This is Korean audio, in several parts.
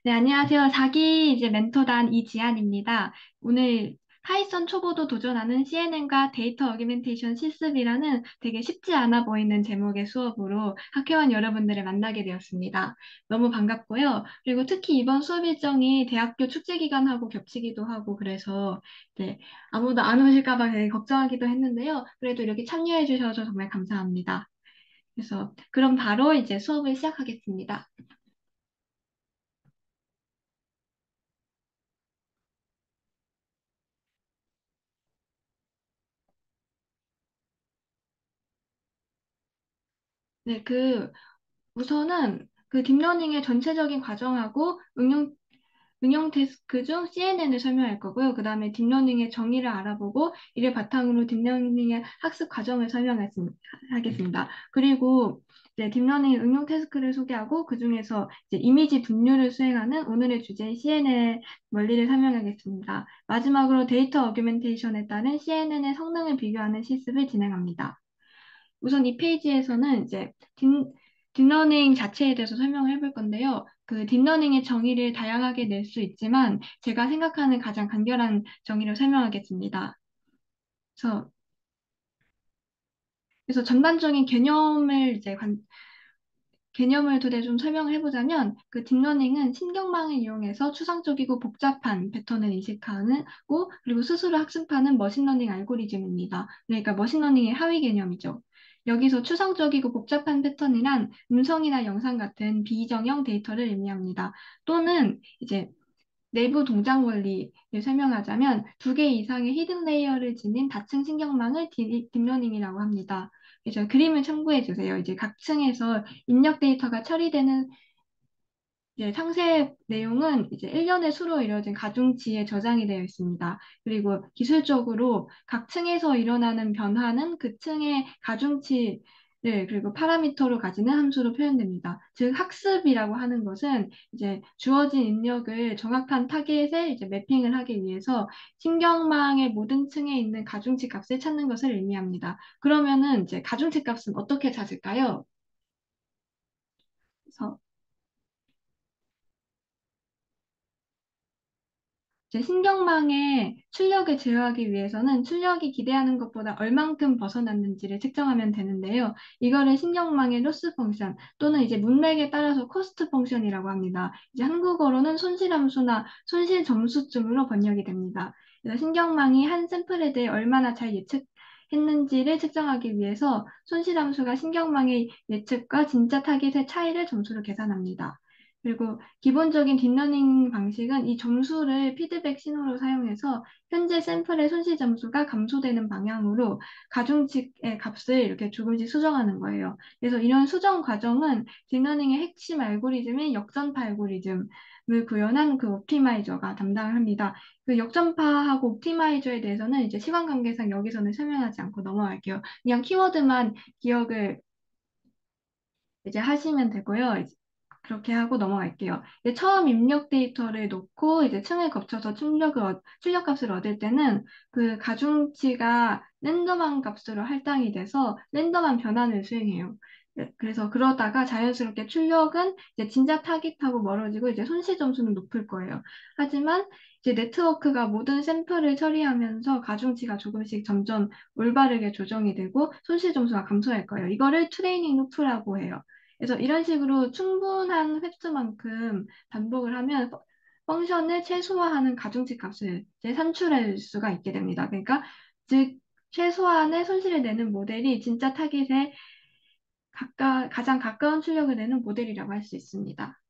네, 안녕하세요. 자기 이제 멘토단 이지안입니다. 오늘 파이썬 초보도 도전하는 CNN과 데이터 어규멘테이션 실습이라는 되게 쉽지 않아 보이는 제목의 수업으로 학회원 여러분들을 만나게 되었습니다. 너무 반갑고요. 그리고 특히 이번 수업 일정이 대학교 축제 기간하고 겹치기도 하고 그래서 네, 아무도 안 오실까 봐 되게 걱정하기도 했는데요. 그래도 이렇게 참여해 주셔서 정말 감사합니다. 그래서 그럼 바로 이제 수업을 시작하겠습니다. 네, 우선은 그 딥러닝의 전체적인 과정하고 응용 태스크 중 CNN을 설명할 거고요. 그 다음에 딥러닝의 정의를 알아보고 이를 바탕으로 딥러닝의 학습 과정을 설명하겠습니다. 그리고 이제 딥러닝 응용 태스크를 소개하고 그 중에서 이제 이미지 분류를 수행하는 오늘의 주제인 CNN 원리를 설명하겠습니다. 마지막으로 데이터 어규멘테이션에 따른 CNN의 성능을 비교하는 실습을 진행합니다. 우선 이 페이지에서는 이제 딥러닝 자체에 대해서 설명을 해볼 건데요. 그 딥러닝의 정의를 다양하게 낼 수 있지만 제가 생각하는 가장 간결한 정의를 설명하겠습니다. 그래서, 그래서 전반적인 개념을 두대 좀 설명을 해보자면 그 딥러닝은 신경망을 이용해서 추상적이고 복잡한 패턴을 인식하고 그리고 스스로 학습하는 머신러닝 알고리즘입니다. 그러니까 머신러닝의 하위 개념이죠. 여기서 추상적이고 복잡한 패턴이란 음성이나 영상 같은 비정형 데이터를 의미합니다. 또는 이제 내부 동작 원리를 설명하자면 두 개 이상의 히든 레이어를 지닌 다층 신경망을 딥러닝이라고 합니다. 그래서 그림을 참고해 주세요. 이제 각 층에서 입력 데이터가 처리되는 이제 상세 내용은 이제 일련의 수로 이루어진 가중치에 저장이 되어 있습니다. 그리고 기술적으로 각 층에서 일어나는 변화는 그 층의 가중치를 그리고 파라미터로 가지는 함수로 표현됩니다. 즉 학습이라고 하는 것은 이제 주어진 입력을 정확한 타겟에 이제 매핑을 하기 위해서 신경망의 모든 층에 있는 가중치 값을 찾는 것을 의미합니다. 그러면은 이제 가중치 값은 어떻게 찾을까요? 그래서 이제 신경망의 출력을 제어하기 위해서는 출력이 기대하는 것보다 얼만큼 벗어났는지를 측정하면 되는데요. 이거를 신경망의 로스 펑션 또는 이제 문맥에 따라서 코스트 펑션이라고 합니다. 이제 한국어로는 손실함수나 손실 점수쯤으로 번역이 됩니다. 그래서 신경망이 한 샘플에 대해 얼마나 잘 예측했는지를 측정하기 위해서 손실함수가 신경망의 예측과 진짜 타깃의 차이를 점수로 계산합니다. 그리고 기본적인 딥러닝 방식은 이 점수를 피드백 신호로 사용해서 현재 샘플의 손실 점수가 감소되는 방향으로 가중치의 값을 이렇게 조금씩 수정하는 거예요. 그래서 이런 수정 과정은 딥러닝의 핵심 알고리즘인 역전파 알고리즘을 구현한 그 옵티마이저가 담당을 합니다. 그 역전파하고 옵티마이저에 대해서는 이제 시간 관계상 여기서는 설명하지 않고 넘어갈게요. 그냥 키워드만 기억을 이제 하시면 되고요. 그렇게 하고 넘어갈게요. 이제 처음 입력 데이터를 놓고 이제 층을 거쳐서 출력값을 얻을 때는 그 가중치가 랜덤한 값으로 할당이 돼서 랜덤한 변환을 수행해요. 네, 그래서 그러다가 자연스럽게 출력은 이제 진짜 타깃하고 멀어지고 이제 손실 점수는 높을 거예요. 하지만 이제 네트워크가 모든 샘플을 처리하면서 가중치가 조금씩 점점 올바르게 조정이 되고 손실 점수가 감소할 거예요. 이거를 트레이닝 루프라고 해요. 그래서 이런 식으로 충분한 횟수만큼 반복을 하면 펑션을 최소화하는 가중치 값을 이제 산출할 수가 있게 됩니다. 그러니까 즉 최소한의 손실을 내는 모델이 진짜 타깃에 가장 가까운 출력을 내는 모델이라고 할 수 있습니다.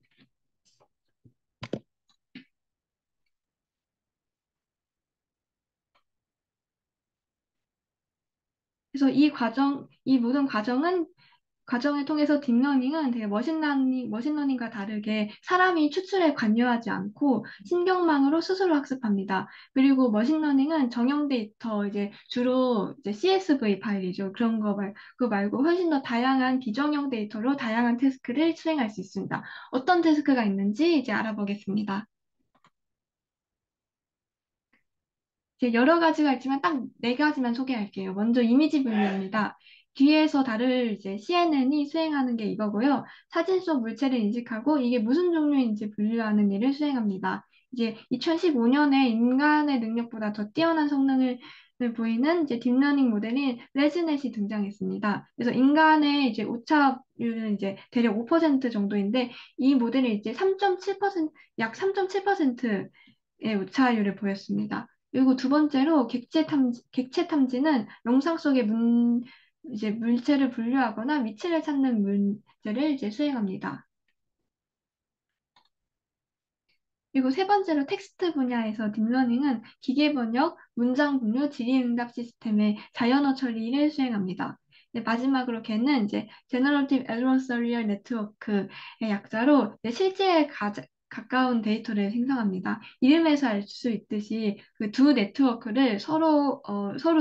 그래서 이 모든 과정을 통해서 딥러닝은 되게 머신러닝과 다르게 사람이 추출에 관여하지 않고 신경망으로 스스로 학습합니다. 그리고 머신러닝은 정형 데이터, 이제 주로 이제 CSV 파일이죠. 그거 말고 훨씬 더 다양한 비정형 데이터로 다양한 태스크를 수행할 수 있습니다. 어떤 태스크가 있는지 이제 알아보겠습니다. 이제 여러 가지가 있지만 딱 네 가지만 소개할게요. 먼저 이미지 분류입니다. 뒤에서 달을 이제 CNN이 수행하는 게 이거고요. 사진 속 물체를 인식하고 이게 무슨 종류인지 분류하는 일을 수행합니다. 이제 2015년에 인간의 능력보다 더 뛰어난 성능을 보이는 이제 딥러닝 모델인 레즈넷이 등장했습니다. 그래서 인간의 이제 오차율은 이제 대략 5% 정도인데 이 모델이 이제 3.7%, 약 3.7%의 오차율을 보였습니다. 그리고 두 번째로 객체 탐지는 영상 속의 이제 물체를 분류하거나 위치를 찾는 문제를 이제 수행합니다. 그리고 세 번째로 텍스트 분야에서 딥러닝은 기계 번역, 문장 분류, 질의응답 시스템의 자연어 처리를 수행합니다. 네, 마지막으로 걔는 이제 Generative Adversarial Network의 약자로 실제에 가까운 데이터를 생성합니다. 이름에서 알 수 있듯이 그 두 네트워크를 서로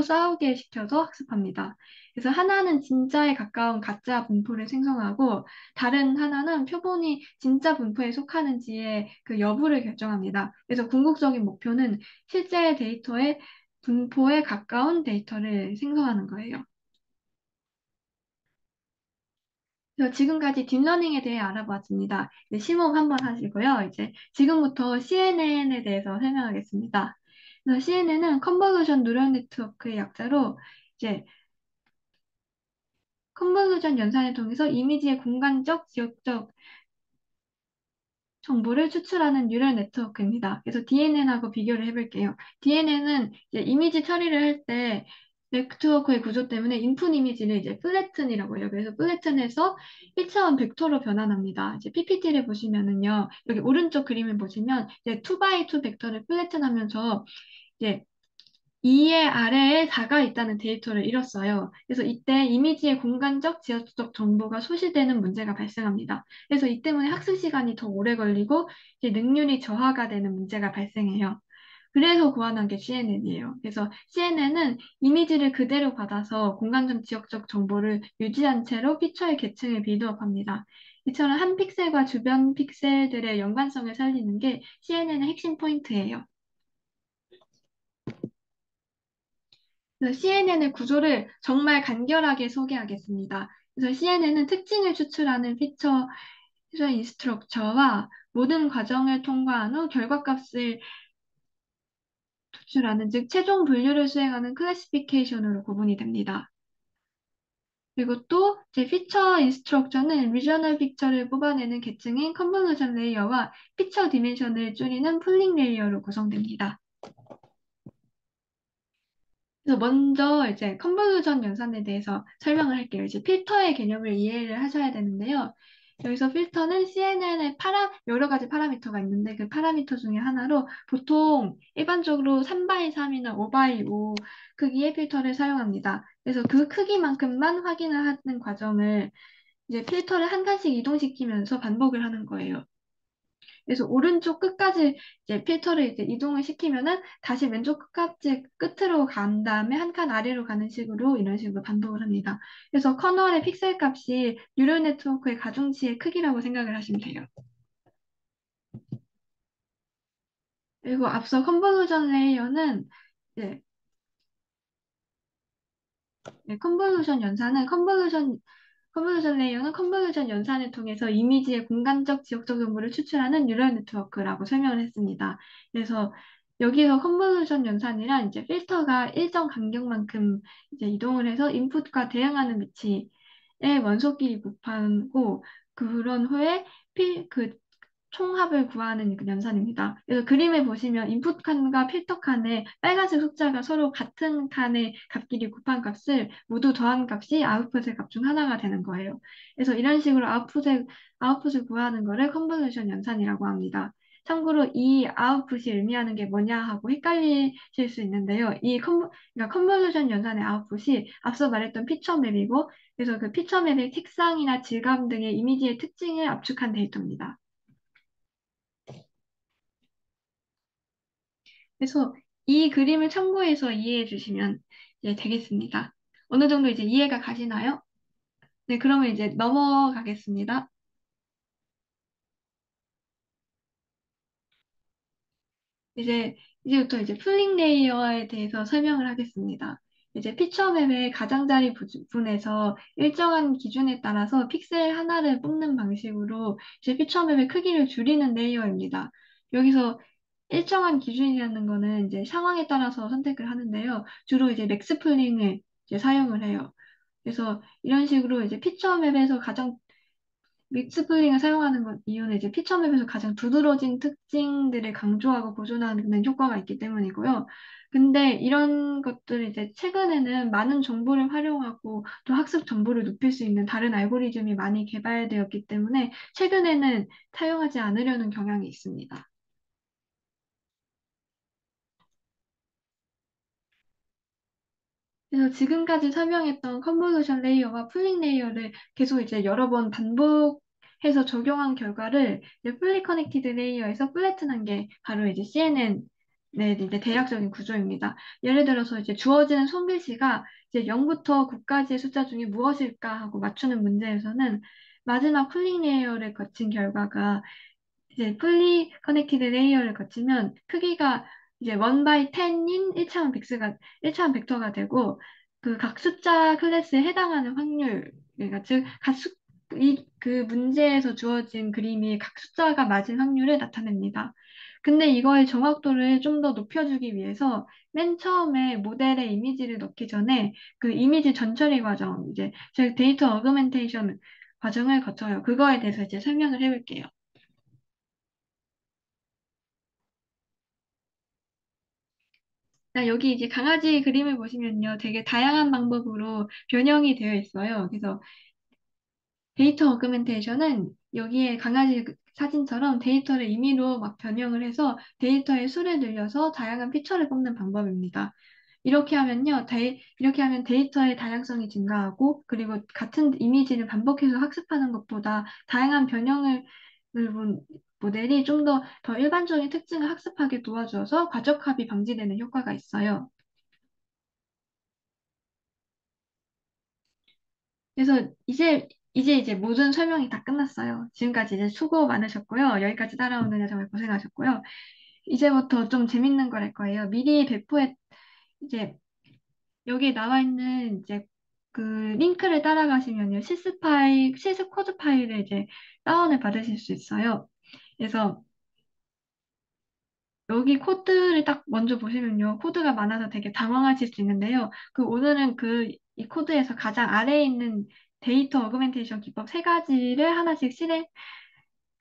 싸우게 시켜서 학습합니다. 그래서 하나는 진짜에 가까운 가짜 분포를 생성하고 다른 하나는 표본이 진짜 분포에 속하는지의 그 여부를 결정합니다. 그래서 궁극적인 목표는 실제 데이터의 분포에 가까운 데이터를 생성하는 거예요. 그래서 지금까지 딥러닝에 대해 알아보았습니다. 이제 심호흡 한번 하시고요. 이제 지금부터 CNN에 대해서 설명하겠습니다. 그래서 CNN은 컨볼루션 뉴럴 네트워크의 약자로 이제 컨볼루션 연산을 통해서 이미지의 공간적, 지역적 정보를 추출하는 뉴럴 네트워크입니다. 그래서 DNN하고 비교를 해볼게요. DNN은 이제 이미지 처리를 할 때 네트워크의 구조 때문에 인풋 이미지를 이제 플래튼이라고 해요. 그래서 플래튼에서 1차원 벡터로 변환합니다. 이제 PPT를 보시면은요, 여기 오른쪽 그림을 보시면 이제 2x2 벡터를 플래튼하면서 이제 2의 아래에 4가 있다는 데이터를 잃었어요. 그래서 이때 이미지의 공간적, 지역적 정보가 소실되는 문제가 발생합니다. 그래서 이 때문에 학습 시간이 더 오래 걸리고 이제 능률이 저하가 되는 문제가 발생해요. 그래서 고안한 게 CNN이에요. 그래서 CNN은 이미지를 그대로 받아서 공간적, 지역적 정보를 유지한 채로 피처의 계층을 빌드업합니다. 이처럼 한 픽셀과 주변 픽셀들의 연관성을 살리는 게 CNN의 핵심 포인트예요. 그래서 CNN의 구조를 정말 간결하게 소개하겠습니다. 그래서 CNN은 특징을 추출하는 피처 인스트럭처와 모든 과정을 통과한 후 결과값을 도출하는, 즉 최종 분류를 수행하는 클래시피케이션으로 구분이 됩니다. 그리고 또 제 피처 인스트럭처는 리저널 픽처를 뽑아내는 계층인 컨볼루션 레이어와 피처 디멘션을 줄이는 풀링 레이어로 구성됩니다. 그래서 먼저 이제 컨볼루션 연산에 대해서 설명을 할게요. 이제 필터의 개념을 이해를 하셔야 되는데요. 여기서 필터는 CNN의 여러 가지 파라미터가 있는데 그 파라미터 중에 하나로 보통 일반적으로 3x3이나 5x5 크기의 필터를 사용합니다. 그래서 그 크기만큼만 확인을 하는 과정을 이제 필터를 한 칸씩 이동시키면서 반복을 하는 거예요. 그래서 오른쪽 끝까지 이제 필터를 이제 이동을 시키면은 다시 왼쪽 끝까지 끝으로 간 다음에 한 칸 아래로 가는 식으로 이런 식으로 반복을 합니다. 그래서 커널의 픽셀 값이 뉴럴 네트워크의 가중치의 크기라고 생각을 하시면 돼요. 그리고 앞서 컨볼루션 레이어는 이제 컨볼루션 연산은 컨볼루션 레이어는 컨볼루션 연산을 통해서 이미지의 공간적, 지역적 정보를 추출하는 뉴럴 네트워크라고 설명을 했습니다. 그래서 여기서 컨볼루션 연산이란 이제 필터가 일정 간격만큼 이제 이동을 해서 인풋과 대응하는 위치의 원소끼리 곱하고 그런 후에 그 총합을 구하는 그 연산입니다. 그래서 그림을 보시면 인풋 칸과 필터 칸의 빨간색 숫자가 서로 같은 칸의 값끼리 곱한 값을 모두 더한 값이 아웃풋의 값 중 하나가 되는 거예요. 그래서 이런 식으로 아웃풋을 구하는 거를 컨볼루션 연산이라고 합니다. 참고로 이 아웃풋이 의미하는 게 뭐냐 하고 헷갈리실 수 있는데요. 그러니까 컨볼루션 연산의 아웃풋이 앞서 말했던 피처 맵이고, 그래서 그 피처 맵의 색상이나 질감 등의 이미지의 특징을 압축한 데이터입니다. 그래서 이 그림을 참고해서 이해해 주시면 이제 되겠습니다. 어느 정도 이제 이해가 가시나요? 네, 그러면 이제 넘어가겠습니다. 이제 이제부터 이제 풀링 레이어에 대해서 설명을 하겠습니다. 이제 피처맵의 가장자리 부분에서 일정한 기준에 따라서 픽셀 하나를 뽑는 방식으로 이제 피처맵의 크기를 줄이는 레이어입니다. 여기서 일정한 기준이라는 거는 이제 상황에 따라서 선택을 하는데요. 주로 이제 맥스플링을 이제 사용을 해요. 그래서 이런 식으로 이제 피처맵에서 가장 믹스플링을 사용하는 이유는 이제 피처맵에서 가장 두드러진 특징들을 강조하고 보존하는 효과가 있기 때문이고요. 근데 이런 것들을 이제 최근에는 많은 정보를 활용하고 또 학습 정보를 높일 수 있는 다른 알고리즘이 많이 개발되었기 때문에 최근에는 사용하지 않으려는 경향이 있습니다. 그래서 지금까지 설명했던 컨볼루션 레이어와 풀링 레이어를 계속 이제 여러 번 반복해서 적용한 결과를 이제 풀리 커넥티드 레이어에서 플래튼한 게 바로 이제 CNN의 이제 대략적인 구조입니다. 예를 들어서 이제 주어지는 손글씨가 이제 0부터 9까지의 숫자 중에 무엇일까 하고 맞추는 문제에서는 마지막 풀링 레이어를 거친 결과가 이제 풀리 커넥티드 레이어를 거치면 크기가 이제 1 by 10인 1차원 벡터가 1차원 벡터가 되고 그 각 숫자 클래스에 해당하는 확률 그러니까 그 문제에서 주어진 그림이 각 숫자가 맞은 확률을 나타냅니다. 근데 이거의 정확도를 좀 더 높여주기 위해서 맨 처음에 모델에 이미지를 넣기 전에 그 이미지 전처리 과정, 이제 즉 데이터 어그멘테이션 과정을 거쳐요. 그거에 대해서 이제 설명을 해볼게요. 여기 이제 강아지 그림을 보시면요. 되게 다양한 방법으로 변형이 되어 있어요. 그래서 데이터 어그멘테이션은 여기에 강아지 사진처럼 데이터를 임의로 막 변형을 해서 데이터의 수를 늘려서 다양한 피처를 뽑는 방법입니다. 이렇게 하면 데이터의 다양성이 증가하고, 그리고 같은 이미지를 반복해서 학습하는 것보다 다양한 변형을 본 모델이 좀 더 일반적인 특징을 학습하게 도와줘서 과적합이 방지되는 효과가 있어요. 그래서 이제 모든 설명이 다 끝났어요. 지금까지 이제 수고 많으셨고요. 여기까지 따라오느라 정말 고생하셨고요. 이제부터 좀 재밌는 걸 할 거예요. 미리 이제 여기에 나와 있는 이제 그 링크를 따라가시면요. 시스 코드 파일을 이제 다운을 받으실 수 있어요. 그래서 여기 코드를 딱 먼저 보시면요. 코드가 많아서 되게 당황하실 수 있는데요. 오늘은 이 코드에서 가장 아래에 있는 데이터 어그멘테이션 기법 세 가지를 하나씩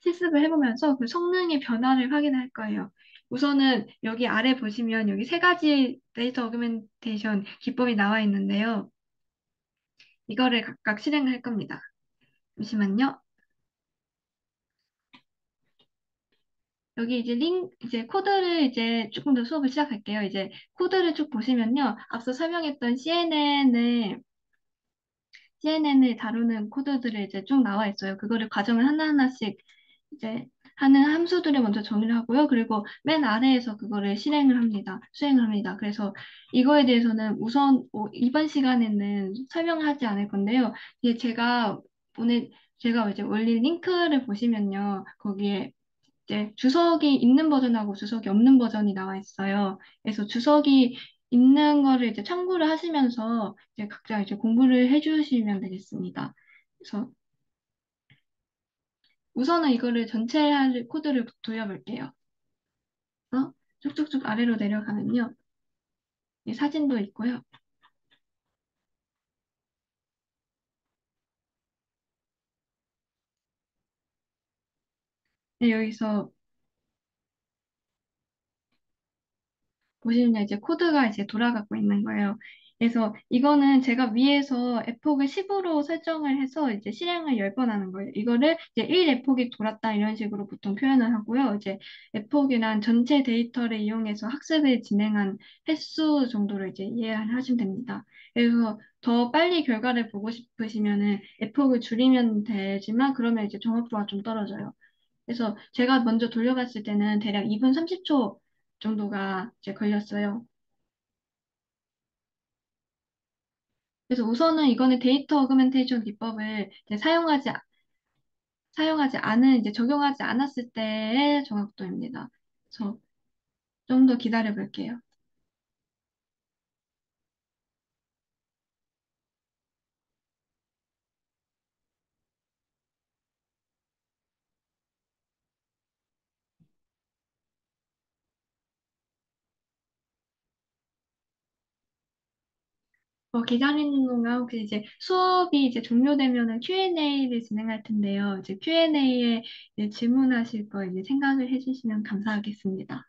실습을 해보면서 그 성능의 변화를 확인할 거예요. 우선은 여기 아래 보시면 여기 세 가지 데이터 어그멘테이션 기법이 나와 있는데요. 이거를 각각 실행을 할 겁니다. 잠시만요. 여기 이제 코드를 이제 조금 더 수업을 시작할게요. 이제 코드를 쭉 보시면요. 앞서 설명했던 CNN을 다루는 코드들이 이제 쭉 나와 있어요. 그거를 과정을 하나하나씩 이제 하는 함수들을 먼저 정의를 하고요. 그리고 맨 아래에서 그거를 수행을 합니다. 그래서 이거에 대해서는 우선 이번 시간에는 설명하지 않을 건데요. 이게 오늘 제가 이제 올린 링크를 보시면요. 거기에 이제 주석이 있는 버전하고 주석이 없는 버전이 나와 있어요. 그래서 주석이 있는 거를 이제 참고를 하시면서 이제 각자 이제 공부를 해주시면 되겠습니다. 그래서 우선은 이거를 전체 할 코드를 돌려볼게요. 쭉쭉쭉 아래로 내려가면요. 이 사진도 있고요. 네, 여기서 보시면 이제 코드가 이제 돌아가고 있는 거예요. 그래서 이거는 제가 위에서 에폭을 10으로 설정을 해서 이제 실행을 10번 하는 거예요. 이거를 이제 1 에폭이 돌았다 이런 식으로 보통 표현을 하고요. 이제 에폭이란 전체 데이터를 이용해서 학습을 진행한 횟수 정도로 이제 이해하시면 됩니다. 그래서 더 빨리 결과를 보고 싶으시면은 에폭을 줄이면 되지만 그러면 이제 정확도가 좀 떨어져요. 그래서 제가 먼저 돌려봤을 때는 대략 2분 30초 정도가 이제 걸렸어요. 그래서 우선은 이거는 데이터 어그멘테이션 기법을 이제 이제 적용하지 않았을 때의 정확도입니다. 그래서 좀 더 기다려 볼게요. 기다리는 동안 혹시 이제 수업이 이제 종료되면은 Q&A를 진행할 텐데요. 이제 Q&A에 질문하실 거 이제 생각을 해주시면 감사하겠습니다.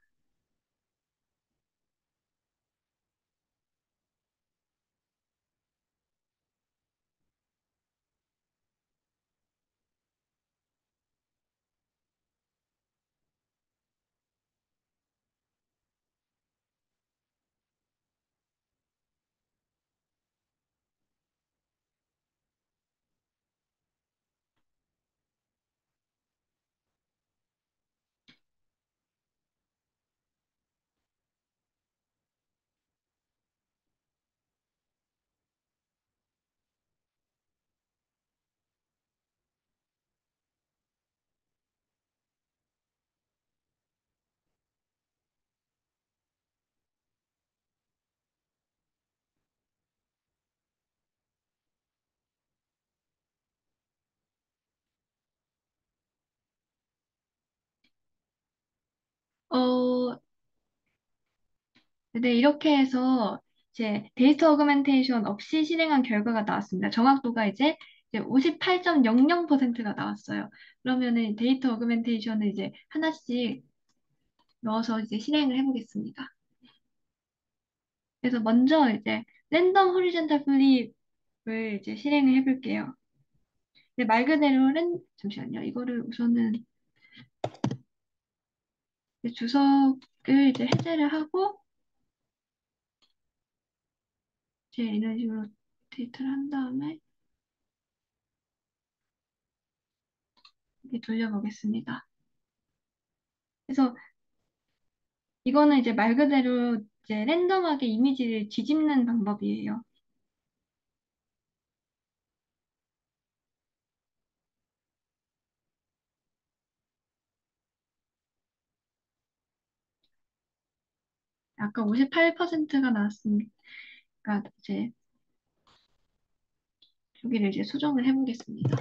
어, 네, 이렇게 해서 이제 데이터 어그멘테이션 없이 실행한 결과가 나왔습니다. 정확도가 이제 58.00%가 나왔어요. 그러면은 데이터 어그멘테이션을 이제 하나씩 넣어서 이제 실행을 해보겠습니다. 그래서 먼저 이제 랜덤 호리젠탈 플립을 이제 실행을 해볼게요. 근데 말 그대로 잠시만요. 이거를 우선은 이제 주석을 이제 해제를 하고 이제 이런 식으로 데이터를 한 다음에 이렇게 돌려보겠습니다. 그래서 이거는 이제 말 그대로 이제 랜덤하게 이미지를 뒤집는 방법이에요. 아까 58%가 나왔으니까 이제 여기를 이제 수정을 해보겠습니다.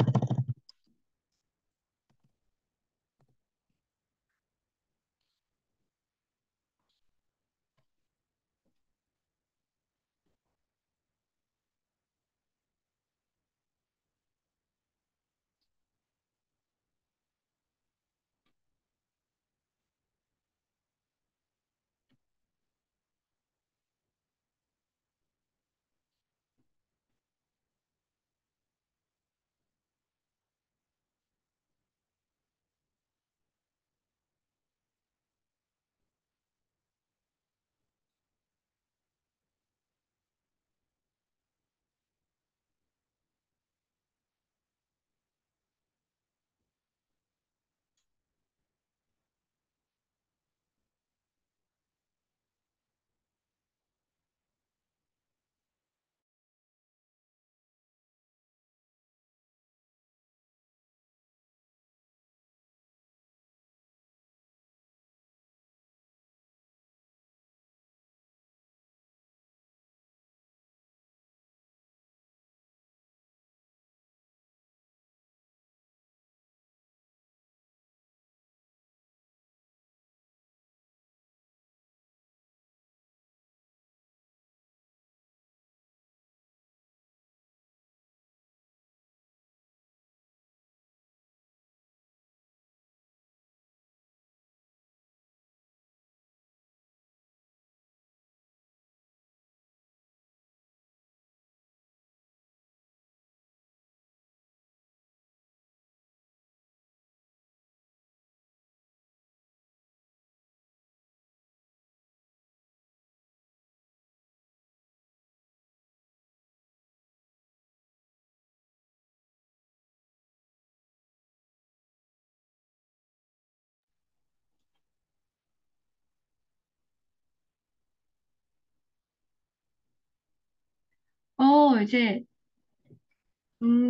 이제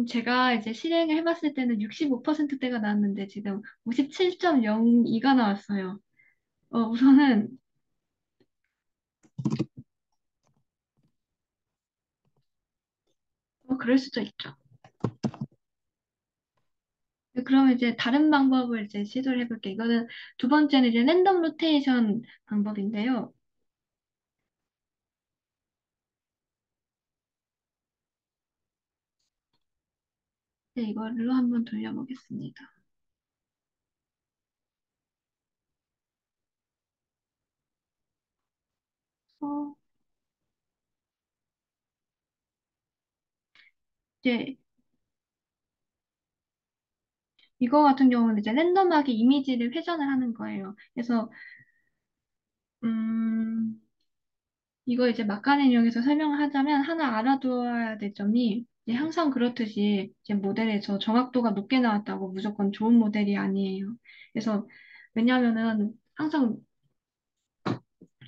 제가 이제 실행을 해봤을 때는 65%대가 나왔는데 지금 57.02가 나왔어요. 우선은 그럴 수도 있죠. 네, 그러면 이제 다른 방법을 이제 시도를 해볼게요. 이거는 두 번째는 이제 랜덤 로테이션 방법인데요. 네, 이걸로 한번 돌려보겠습니다. 어, 이제 이거 같은 경우는 이제 랜덤하게 이미지를 회전을 하는 거예요. 그래서 음, 이거 이제 막간을 이용해서 설명을 하자면 하나 알아두어야 될 점이 이제 항상 그렇듯이 이제 모델에서 정확도가 높게 나왔다고 무조건 좋은 모델이 아니에요. 그래서 왜냐하면은 항상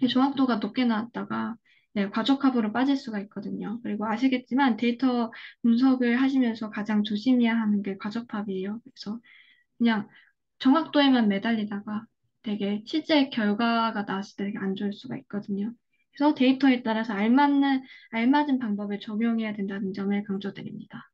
이 정확도가 높게 나왔다가 네, 과적합으로 빠질 수가 있거든요. 그리고 아시겠지만 데이터 분석을 하시면서 가장 조심해야 하는 게 과적합이에요. 그래서 그냥 정확도에만 매달리다가 되게 실제 결과가 나왔을 때 되게 안 좋을 수가 있거든요. 그래서 데이터에 따라서 알맞은 방법을 적용해야 된다는 점을 강조드립니다.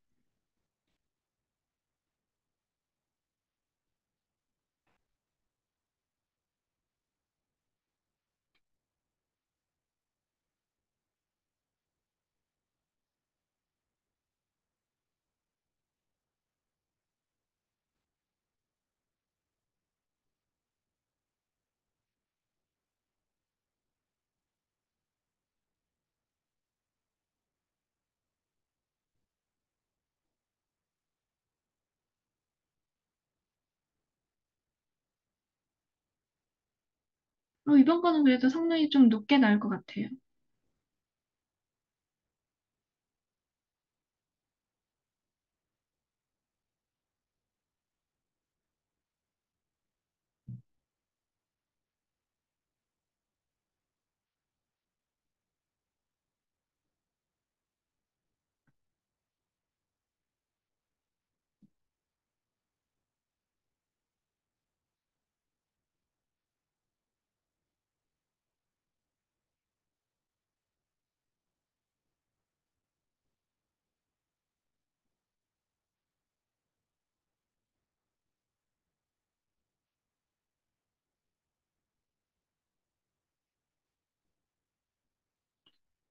이번 거는 그래도 성능이 좀 높게 나올 것 같아요.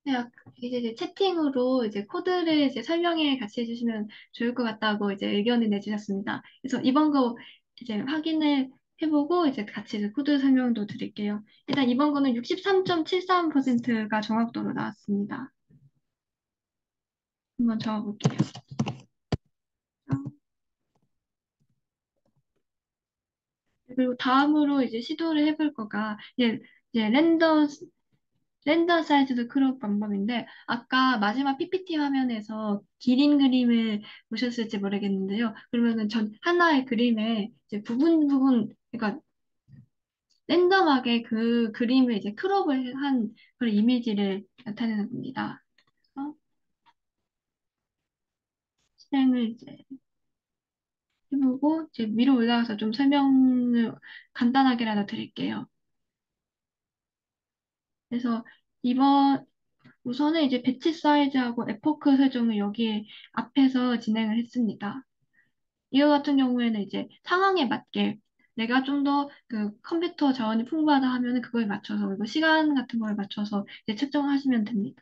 네, 이제 채팅으로 이제 코드를 이제 설명에 같이 해주시면 좋을 것 같다고 이제 의견을 내주셨습니다. 그래서 이번 거 이제 확인을 해보고 이제 같이 이제 코드 설명도 드릴게요. 일단 이번 거는 63.73%가 정확도로 나왔습니다. 한번 적어볼게요. 그리고 다음으로 이제 시도를 해볼 거가 이제 렌더 사이즈도 크롭 방법인데 아까 마지막 PPT 화면에서 기린 그림을 보셨을지 모르겠는데요. 그러면은 전 하나의 그림에 이제 부분 부분 그러니까 랜덤하게 그 그림을 이제 크롭을 한 그런 이미지를 나타내는 겁니다. 그래서 실행을 이제 해보고 이제 위로 올라가서 좀 설명을 간단하게라도 드릴게요. 그래서 이번 우선은 이제 배치 사이즈하고 에포크 설정을 여기 앞에서 진행을 했습니다. 이거 같은 경우에는 이제 상황에 맞게 내가 좀 더 그 컴퓨터 자원이 풍부하다 하면은 그거에 맞춰서 그리고 시간 같은 거에 맞춰서 이제 측정하시면 됩니다.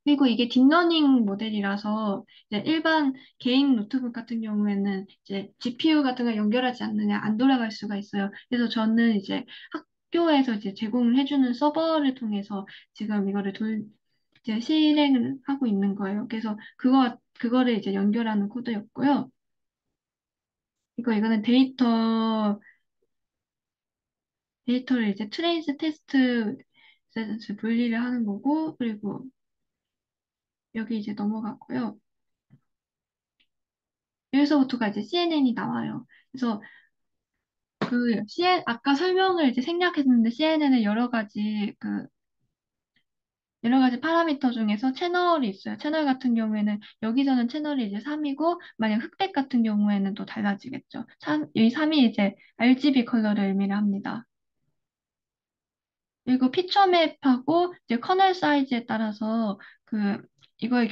그리고 이게 딥러닝 모델이라서 이제 일반 개인 노트북 같은 경우에는 이제 GPU 같은 거 연결하지 않느냐 안 돌아갈 수가 있어요. 그래서 저는 이제 학교에서 이제 제공을 해주는 서버를 통해서 지금 이제 실행을 하고 있는 거예요. 그래서 그거를 이제 연결하는 코드였고요. 이거는 데이터를 이제 트레이스 테스트 이제 분리를 하는 거고, 그리고 여기 이제 넘어갔고요. 여기서부터가 이제 CNN이 나와요. 그래서 아까 설명을 이제 생략했는데 CNN의 여러 가지 파라미터 중에서 채널이 있어요. 채널 같은 경우에는 여기서는 채널이 이제 3이고, 만약 흑백 같은 경우에는 또 달라지겠죠. 이 3이 이제 RGB 컬러를 의미를 합니다. 그리고 피처 맵하고 이제 커널 사이즈에 따라서 그 이거의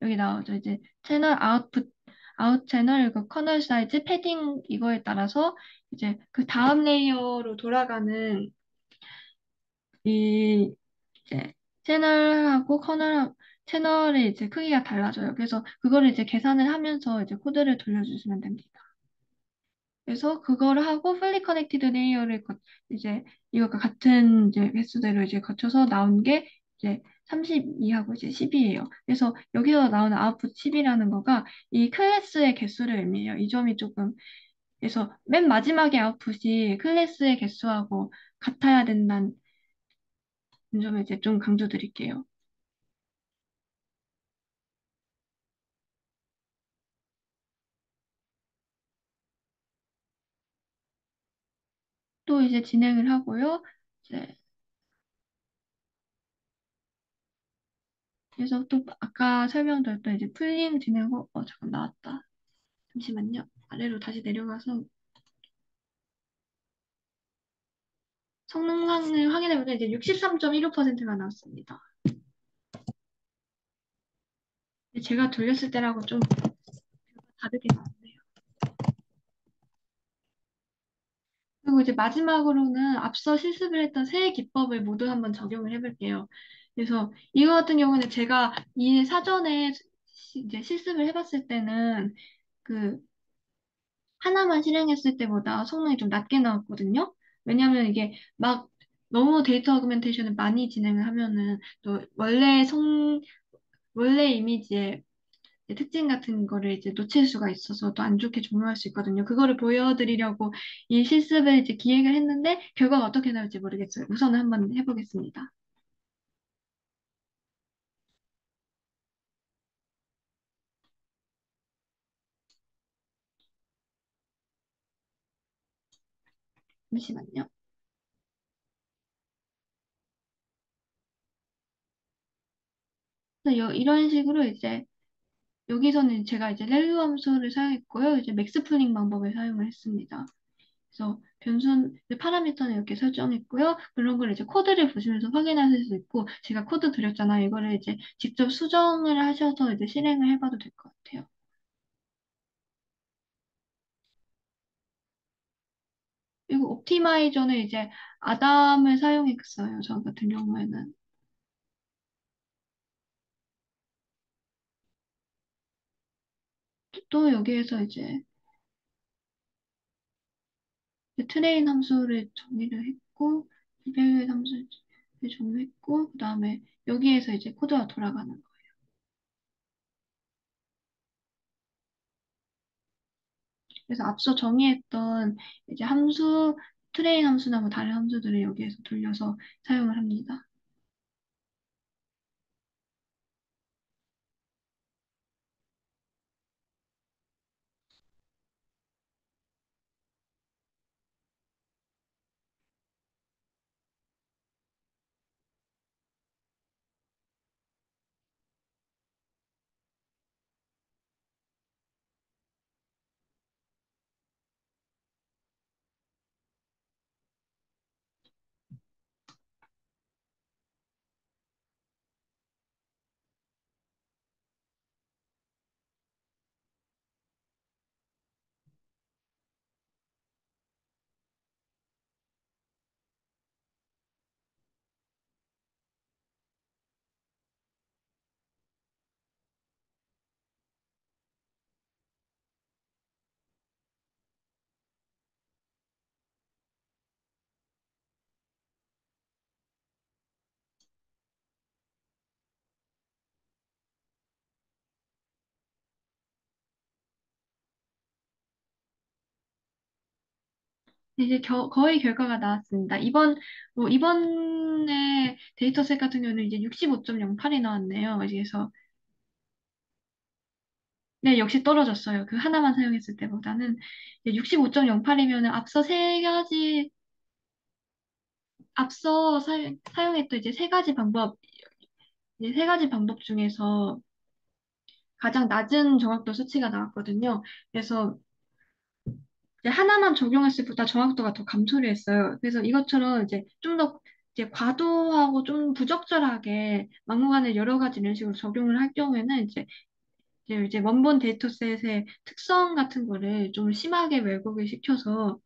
여기 나오죠. 이제 아웃 채널, 그 커널 사이즈, 패딩 이거에 따라서 이제 그 다음 레이어로 돌아가는 이 이제 채널하고 채널의 이제 크기가 달라져요. 그래서 그거를 이제 계산을 하면서 이제 코드를 돌려주시면 됩니다. 그래서 그거를 하고 fully connected layer를 이제 이거가 같은 이제 횟수대로 이제 거쳐서 나온 게 이제 32하고 이제 10이에요. 그래서 여기서 나오는 아웃풋 10이라는 거가 이 클래스의 개수를 의미해요. 이 점이 조금 그래서 맨 마지막에 아웃풋이 클래스의 개수하고 같아야 된다는 점을 이제 좀 강조드릴게요. 또 이제 진행을 하고요. 이제 그래서 또 아까 설명드렸던 이제 풀링 진행하고 잠깐 나왔다. 잠시만요. 아래로 다시 내려가서 성능을 확인해보면 이제 63.15%가 나왔습니다. 제가 돌렸을 때라고 좀 다르게 나왔네요. 그리고 이제 마지막으로는 앞서 실습을 했던 세 기법을 모두 한번 적용을 해볼게요. 그래서 이거 같은 경우는 제가 이 사전에 이제 실습을 해봤을 때는 그 하나만 실행했을 때보다 성능이 좀 낮게 나왔거든요. 왜냐하면 이게 막 너무 데이터 어그멘테이션을 많이 진행을 하면은 또 원래 이미지의 특징 같은 거를 이제 놓칠 수가 있어서 또 안 좋게 적용할 수 있거든요. 그거를 보여드리려고 이 실습을 이제 기획을 했는데 결과가 어떻게 나올지 모르겠어요. 우선은 한번 해보겠습니다. 잠시만요. 그래서 이런 식으로 이제 여기서는 제가 이제 렐루 함수를 사용했고요. 이제 맥스 풀링 방법을 사용을 했습니다. 그래서 파라미터는 이렇게 설정했고요. 그런 걸 이제 코드를 보시면서 확인하실 수 있고, 제가 코드 드렸잖아요. 이거를 이제 직접 수정을 하셔서 이제 실행을 해봐도 될 것 같아요. 그리고 옵티마이저는 이제 아담을 사용했어요. 저 같은 경우에는. 또 여기에서 이제 트레인 함수를 정의를 했고, 이벨 함수를 정의했고, 그 다음에 여기에서 이제 코드가 돌아가는 거예요. 그래서 앞서 정의했던 이제 트레인 함수나 뭐 다른 함수들을 여기에서 돌려서 사용을 합니다. 이제 거의 결과가 나왔습니다. 이번에 데이터셋 같은 경우는 이제 65.08이 나왔네요. 그래서, 네, 역시 떨어졌어요. 그 하나만 사용했을 때보다는 65.08이면 앞서 사용했던 이제 이제 세 가지 방법 중에서 가장 낮은 정확도 수치가 나왔거든요. 그래서 이제 하나만 적용했을 때보다 정확도가 더 감소를 했어요. 그래서 이것처럼 이제 좀 더 이제 과도하고 좀 부적절하게 막무가내 여러 가지 이런 식으로 적용을 할 경우에는 이제 원본 데이터셋의 특성 같은 거를 좀 심하게 왜곡을 시켜서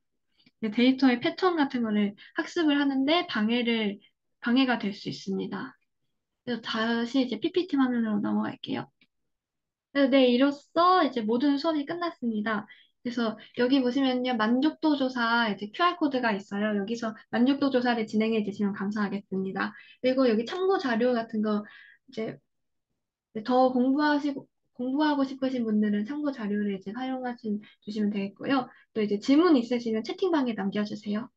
이제 데이터의 패턴 같은 거를 학습을 하는데 방해가 될 수 있습니다. 그래서 다시 이제 PPT 화면으로 넘어갈게요. 네, 이로써 이제 모든 수업이 끝났습니다. 그래서 여기 보시면요, 만족도 조사 이제 QR코드가 있어요. 여기서 만족도 조사를 진행해 주시면 감사하겠습니다. 그리고 여기 참고 자료 같은 거 이제 더 공부하고 싶으신 분들은 참고 자료를 이제 주시면 되겠고요. 또 이제 질문 있으시면 채팅방에 남겨주세요.